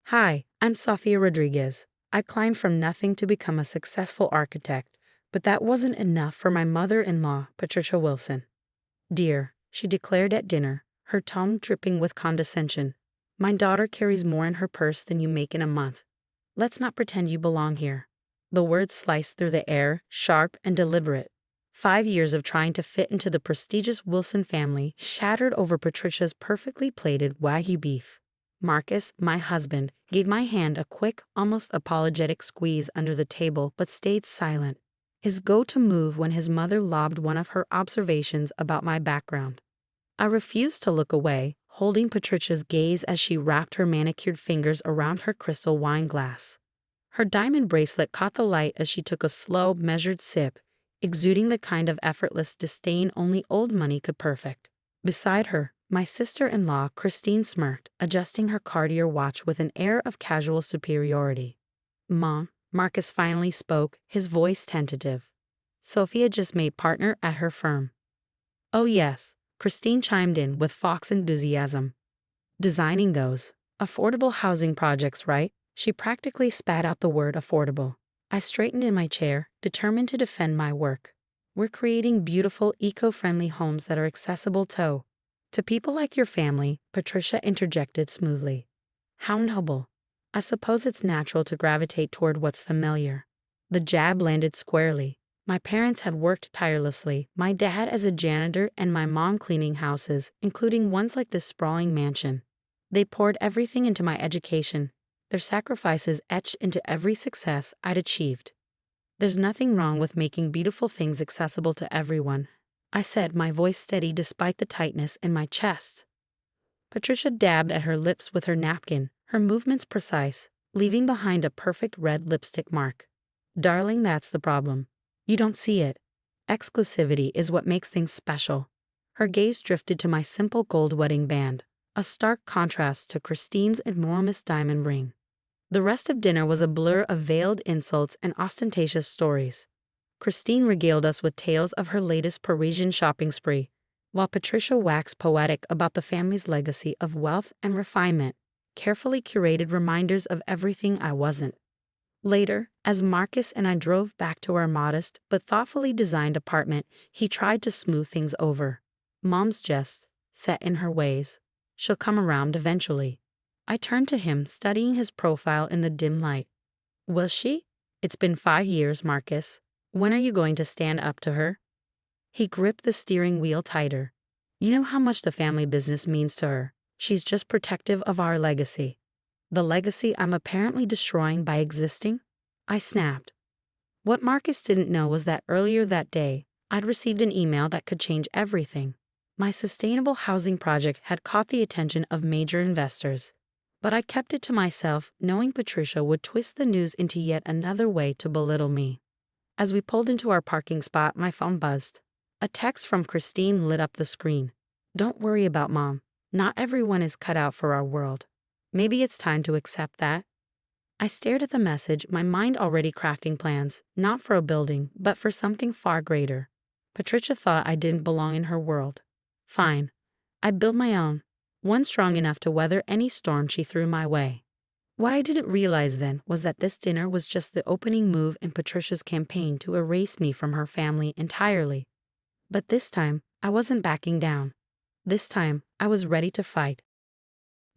Hi, I'm Sofia Rodriguez. I climbed from nothing to become a successful architect, but that wasn't enough for my mother-in-law, Patricia Wilson. Dear, she declared at dinner, her tone dripping with condescension, my daughter carries more in her purse than you make in a month. Let's not pretend you belong here. The words sliced through the air, sharp and deliberate. 5 years of trying to fit into the prestigious Wilson family shattered over Patricia's perfectly plated Wagyu beef. Marcus, my husband, gave my hand a quick, almost apologetic squeeze under the table but stayed silent, his go-to move when his mother lobbed one of her observations about my background. I refused to look away, holding Patricia's gaze as she wrapped her manicured fingers around her crystal wine glass. Her diamond bracelet caught the light as she took a slow, measured sip, exuding the kind of effortless disdain only old money could perfect. Beside her, my sister-in-law, Christine, smirked, adjusting her Cartier watch with an air of casual superiority. Mom, Marcus finally spoke, his voice tentative. Sophia just made partner at her firm. Oh yes, Christine chimed in with fox enthusiasm. Designing those affordable housing projects, right? She practically spat out the word affordable. I straightened in my chair, determined to defend my work. We're creating beautiful, eco-friendly homes that are accessible to people like your family, Patricia interjected smoothly. How noble. I suppose it's natural to gravitate toward what's familiar. The jab landed squarely. My parents had worked tirelessly, my dad as a janitor and my mom cleaning houses, including ones like this sprawling mansion. They poured everything into my education, their sacrifices etched into every success I'd achieved. There's nothing wrong with making beautiful things accessible to everyone, I said, my voice steady despite the tightness in my chest. Patricia dabbed at her lips with her napkin, her movements precise, leaving behind a perfect red lipstick mark. Darling, that's the problem. You don't see it. Exclusivity is what makes things special. Her gaze drifted to my simple gold wedding band, a stark contrast to Christine's enormous diamond ring. The rest of dinner was a blur of veiled insults and ostentatious stories. Christine regaled us with tales of her latest Parisian shopping spree, while Patricia waxed poetic about the family's legacy of wealth and refinement, carefully curated reminders of everything I wasn't. Later, as Marcus and I drove back to our modest but thoughtfully designed apartment, he tried to smooth things over. Mom's just set in her ways. She'll come around eventually. I turned to him, studying his profile in the dim light. Will she? It's been 5 years, Marcus. When are you going to stand up to her? He gripped the steering wheel tighter. You know how much the family business means to her. She's just protective of our legacy. The legacy I'm apparently destroying by existing? I snapped. What Marcus didn't know was that earlier that day, I'd received an email that could change everything. My sustainable housing project had caught the attention of major investors. But I kept it to myself, knowing Patricia would twist the news into yet another way to belittle me. As we pulled into our parking spot, my phone buzzed. A text from Christine lit up the screen. Don't worry about Mom. Not everyone is cut out for our world. Maybe it's time to accept that. I stared at the message, my mind already crafting plans, not for a building, but for something far greater. Patricia thought I didn't belong in her world. Fine. I'd build my own, one strong enough to weather any storm she threw my way. What I didn't realize then was that this dinner was just the opening move in Patricia's campaign to erase me from her family entirely. But this time, I wasn't backing down. This time, I was ready to fight.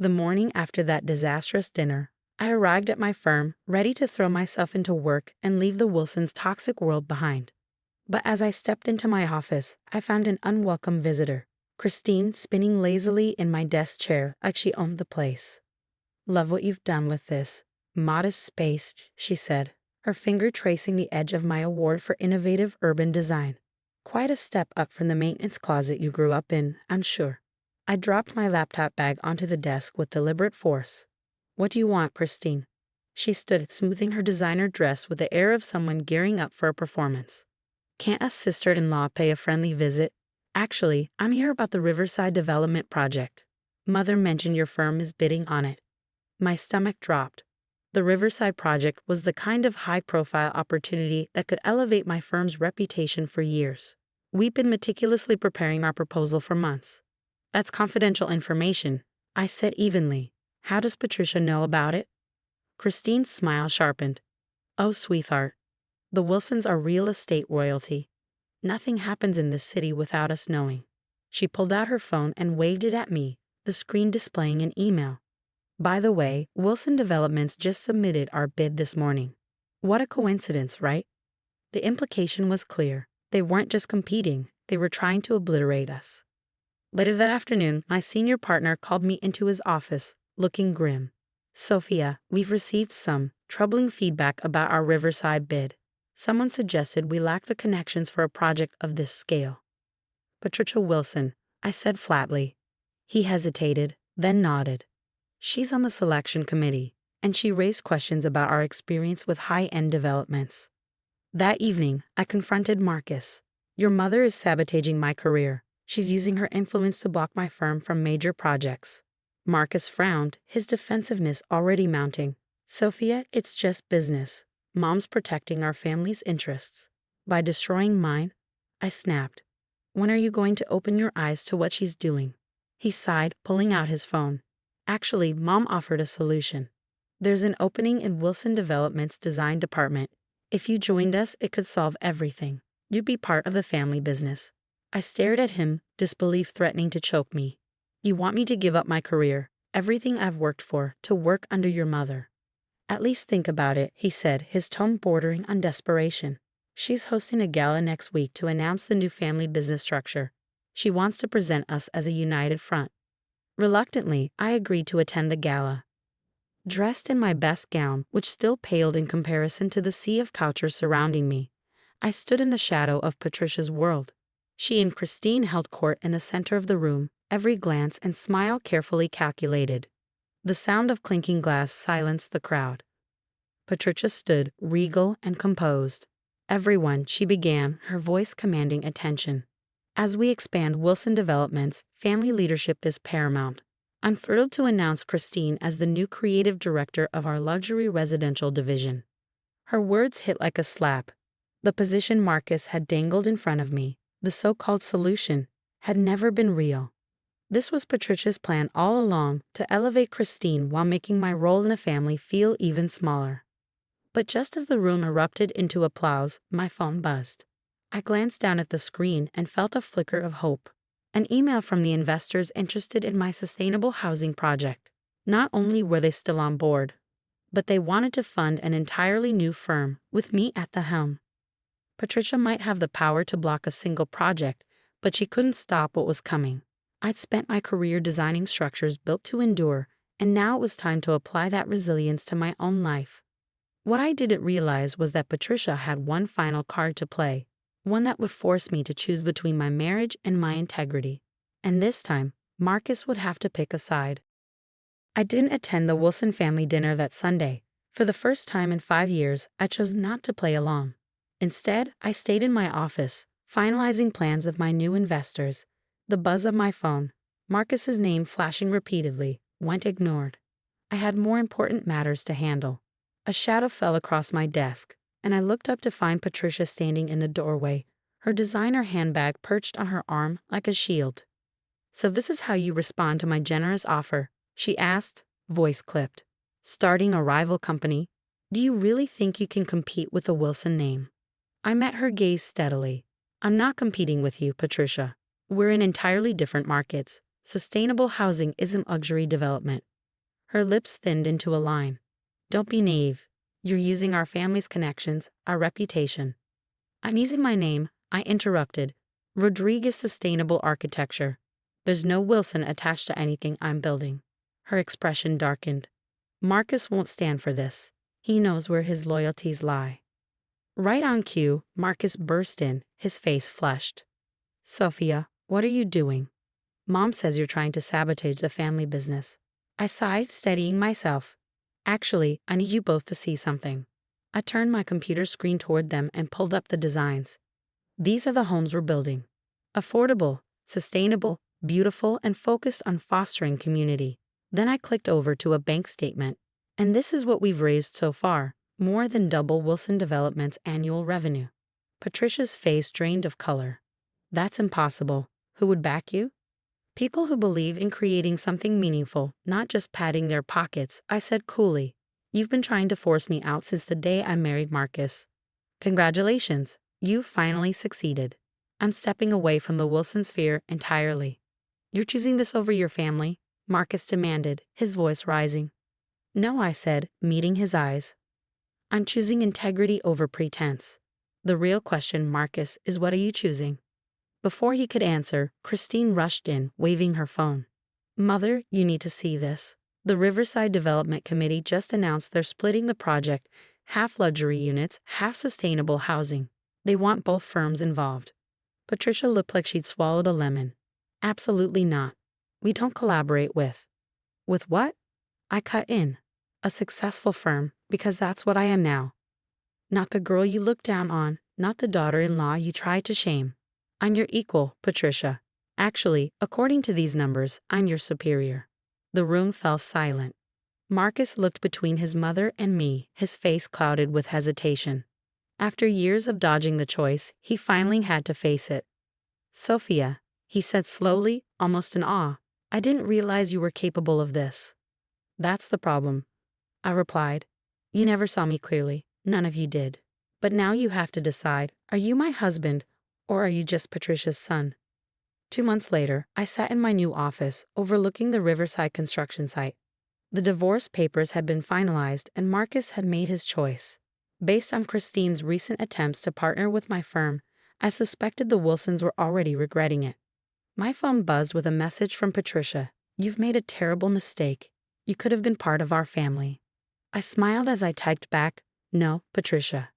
The morning after that disastrous dinner, I arrived at my firm, ready to throw myself into work and leave the Wilsons' toxic world behind. But as I stepped into my office, I found an unwelcome visitor, Christine spinning lazily in my desk chair like she owned the place. Love what you've done with this modest space, she said, her finger tracing the edge of my award for innovative urban design. Quite a step up from the maintenance closet you grew up in, I'm sure. I dropped my laptop bag onto the desk with deliberate force. What do you want, Christine? She stood, smoothing her designer dress with the air of someone gearing up for a performance. Can't a sister-in-law pay a friendly visit? Actually, I'm here about the Riverside Development Project. Mother mentioned your firm is bidding on it. My stomach dropped. The Riverside project was the kind of high-profile opportunity that could elevate my firm's reputation for years. We've been meticulously preparing our proposal for months. That's confidential information, I said evenly. How does Patricia know about it? Christine's smile sharpened. Oh, sweetheart. The Wilsons are real estate royalty. Nothing happens in this city without us knowing. She pulled out her phone and waved it at me, the screen displaying an email. By the way, Wilson Developments just submitted our bid this morning. What a coincidence, right? The implication was clear. They weren't just competing, they were trying to obliterate us. Later that afternoon, my senior partner called me into his office, looking grim. Sophia, we've received some troubling feedback about our Riverside bid. Someone suggested we lack the connections for a project of this scale. Patricia Wilson, I said flatly. He hesitated, then nodded. She's on the selection committee, and she raised questions about our experience with high-end developments. That evening, I confronted Marcus. Your mother is sabotaging my career. She's using her influence to block my firm from major projects. Marcus frowned, his defensiveness already mounting. Sophia, it's just business. Mom's protecting our family's interests. By destroying mine, I snapped. When are you going to open your eyes to what she's doing? He sighed, pulling out his phone. Actually, Mom offered a solution. There's an opening in Wilson Development's design department. If you joined us, it could solve everything. You'd be part of the family business. I stared at him, disbelief threatening to choke me. You want me to give up my career, everything I've worked for, to work under your mother? At least think about it, he said, his tone bordering on desperation. She's hosting a gala next week to announce the new family business structure. She wants to present us as a united front. Reluctantly, I agreed to attend the gala. Dressed in my best gown, which still paled in comparison to the sea of culture surrounding me, I stood in the shadow of Patricia's world. She and Christine held court in the center of the room, every glance and smile carefully calculated. The sound of clinking glass silenced the crowd. Patricia stood, regal and composed. Everyone, she began, her voice commanding attention. As we expand Wilson Developments, family leadership is paramount. I'm thrilled to announce Christine as the new creative director of our luxury residential division. Her words hit like a slap. The position Marcus had dangled in front of me, the so-called solution, had never been real. This was Patricia's plan all along, to elevate Christine while making my role in the family feel even smaller. But just as the room erupted into applause, my phone buzzed. I glanced down at the screen and felt a flicker of hope. An email from the investors interested in my sustainable housing project. Not only were they still on board, but they wanted to fund an entirely new firm, with me at the helm. Patricia might have the power to block a single project, but she couldn't stop what was coming. I'd spent my career designing structures built to endure, and now it was time to apply that resilience to my own life. What I didn't realize was that Patricia had one final card to play, one that would force me to choose between my marriage and my integrity. And this time, Marcus would have to pick a side. I didn't attend the Wilson family dinner that Sunday. For the first time in 5 years, I chose not to play along. Instead, I stayed in my office, finalizing plans of my new investors. The buzz of my phone, Marcus's name flashing repeatedly, went ignored. I had more important matters to handle. A shadow fell across my desk, and I looked up to find Patricia standing in the doorway, her designer handbag perched on her arm like a shield. "So this is how you respond to my generous offer?" she asked, voice clipped. "Starting a rival company? Do you really think you can compete with the Wilson name?" I met her gaze steadily. "I'm not competing with you, Patricia. We're in entirely different markets. Sustainable housing isn't luxury development." Her lips thinned into a line. "Don't be naive. You're using our family's connections, our reputation." "I'm using my name," I interrupted. "Rodriguez Sustainable Architecture. There's no Wilson attached to anything I'm building." Her expression darkened. "Marcus won't stand for this. He knows where his loyalties lie." Right on cue, Marcus burst in, his face flushed. "Sophia, what are you doing? Mom says you're trying to sabotage the family business." I sighed, steadying myself. "Actually, I need you both to see something." I turned my computer screen toward them and pulled up the designs. "These are the homes we're building. Affordable, sustainable, beautiful, and focused on fostering community." Then I clicked over to a bank statement. "And this is what we've raised so far, more than double Wilson Development's annual revenue." Patricia's face drained of color. "That's impossible. Who would back you?" "People who believe in creating something meaningful, not just padding their pockets," I said coolly. You've been trying to force me out since the day I married Marcus. Congratulations, you've finally succeeded. I'm stepping away from the Wilson sphere entirely. You're choosing this over your family? Marcus demanded, his voice rising. No, I said, meeting his eyes. I'm choosing integrity over pretense. The real question, Marcus, is what are you choosing? Before he could answer, Christine rushed in, waving her phone. Mother, you need to see this. The Riverside Development Committee just announced they're splitting the project, half luxury units, half sustainable housing. They want both firms involved. Patricia looked like she'd swallowed a lemon. Absolutely not. We don't collaborate with. With what? I cut in. A successful firm, because that's what I am now. Not the girl you look down on, not the daughter-in-law you tried to shame. I'm your equal, Patricia. Actually, according to these numbers, I'm your superior. The room fell silent. Marcus looked between his mother and me, his face clouded with hesitation. After years of dodging the choice, he finally had to face it. Sophia, he said slowly, almost in awe, I didn't realize you were capable of this. That's the problem, I replied. You never saw me clearly. None of you did. But now you have to decide, are you my husband, or are you just Patricia's son? 2 months later, I sat in my new office, overlooking the Riverside construction site. The divorce papers had been finalized, and Marcus had made his choice. Based on Christine's recent attempts to partner with my firm, I suspected the Wilsons were already regretting it. My phone buzzed with a message from Patricia. You've made a terrible mistake. You could have been part of our family. I smiled as I typed back, No, Patricia.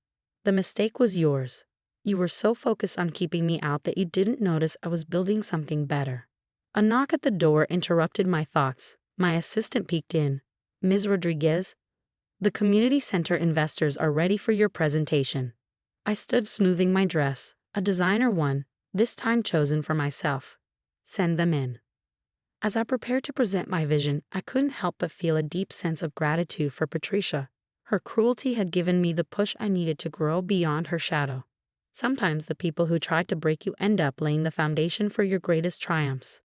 The mistake was yours. You were so focused on keeping me out that you didn't notice I was building something better. A knock at the door interrupted my thoughts. My assistant peeked in. Ms. Rodriguez, the community center investors are ready for your presentation. I stood smoothing my dress, a designer one, this time chosen for myself. Send them in. As I prepared to present my vision, I couldn't help but feel a deep sense of gratitude for Patricia. Her cruelty had given me the push I needed to grow beyond her shadow. Sometimes the people who try to break you end up laying the foundation for your greatest triumphs.